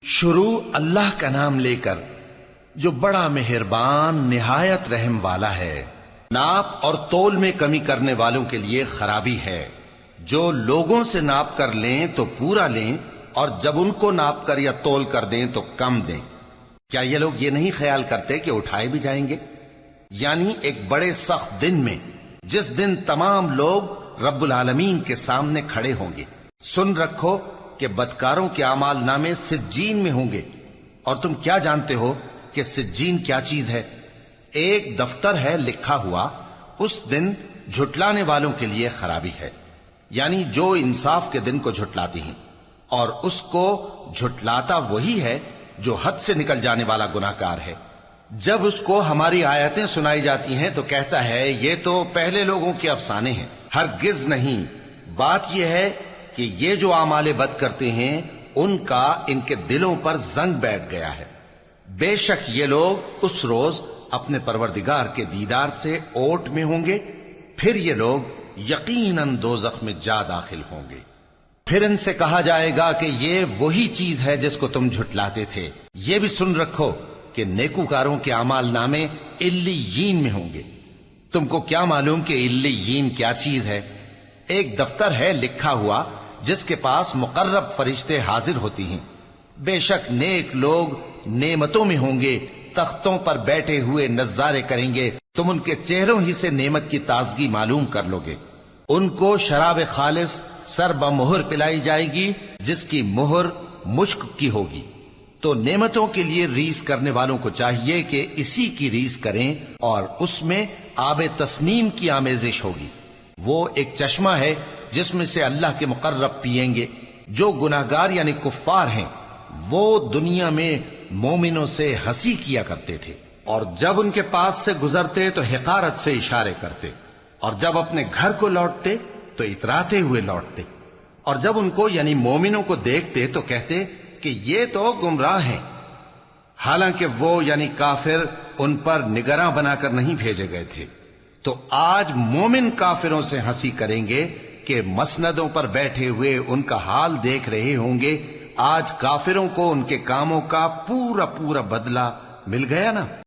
شروع اللہ کا نام لے کر جو بڑا مہربان نہایت رحم والا ہے۔ ناپ اور تول میں کمی کرنے والوں کے لیے خرابی ہے۔ جو لوگوں سے ناپ کر لیں تو پورا لیں، اور جب ان کو ناپ کر یا تول کر دیں تو کم دیں۔ کیا یہ لوگ یہ نہیں خیال کرتے کہ اٹھائے بھی جائیں گے؟ یعنی ایک بڑے سخت دن میں، جس دن تمام لوگ رب العالمین کے سامنے کھڑے ہوں گے۔ سن رکھو کہ بدکاروں کے اعمال نامے سجین میں ہوں گے، اور تم کیا جانتے ہو کہ سجین کیا چیز ہے؟ ایک دفتر ہے لکھا ہوا، اس دن جھٹلانے والوں کے لیے خرابی ہے، یعنی جو انصاف کے دن کو جھٹلاتی ہیں، اور اس کو جھٹلاتا وہی ہے جو حد سے نکل جانے والا گناہگار ہے۔ جب اس کو ہماری آیتیں سنائی جاتی ہیں تو کہتا ہے یہ تو پہلے لوگوں کے افسانے ہیں۔ ہرگز نہیں، بات یہ ہے کہ یہ جو اعمال بد کرتے ہیں ان کا ان کے دلوں پر زنگ بیٹھ گیا ہے۔ بے شک یہ لوگ اس روز اپنے پروردگار کے دیدار سے اوٹ میں ہوں گے، پھر یہ لوگ یقیناً دوزخ میں جا داخل ہوں گے۔ پھر ان سے کہا جائے گا کہ یہ وہی چیز ہے جس کو تم جھٹلاتے تھے۔ یہ بھی سن رکھو کہ نیکوکاروں کے اعمال نامے علیین میں ہوں گے۔ تم کو کیا معلوم کہ علیین کیا چیز ہے؟ ایک دفتر ہے لکھا ہوا جس کے پاس مقرب فرشتے حاضر ہوتی ہیں۔ بے شک نیک لوگ نعمتوں میں ہوں گے، تختوں پر بیٹھے ہوئے نظارے کریں گے، تم ان کے چہروں ہی سے نعمت کی تازگی معلوم کر لو گے۔ ان کو شراب خالص سر بمہر پلائی جائے گی جس کی مہر مشک کی ہوگی۔ تو نعمتوں کے لیے ریس کرنے والوں کو چاہیے کہ اسی کی ریس کریں، اور اس میں آب تسنیم کی آمیزش ہوگی۔ وہ ایک چشمہ ہے جس میں سے اللہ کے مقرب پیئیں گے۔ جو گناہگار یعنی کفار ہیں وہ دنیا میں مومنوں سے ہنسی کیا کرتے تھے، اور جب ان کے پاس سے گزرتے تو حقارت سے اشارے کرتے، اور جب اپنے گھر کو لوٹتے تو اتراتے ہوئے لوٹتے، اور جب ان کو یعنی مومنوں کو دیکھتے تو کہتے کہ یہ تو گمراہ ہیں، حالانکہ وہ یعنی کافر ان پر نگراں بنا کر نہیں بھیجے گئے تھے۔ تو آج مومن کافروں سے ہنسی کریں گے کہ مسندوں پر بیٹھے ہوئے ان کا حال دیکھ رہے ہوں گے۔ آج کافروں کو ان کے کاموں کا پورا بدلہ مل گیا نا۔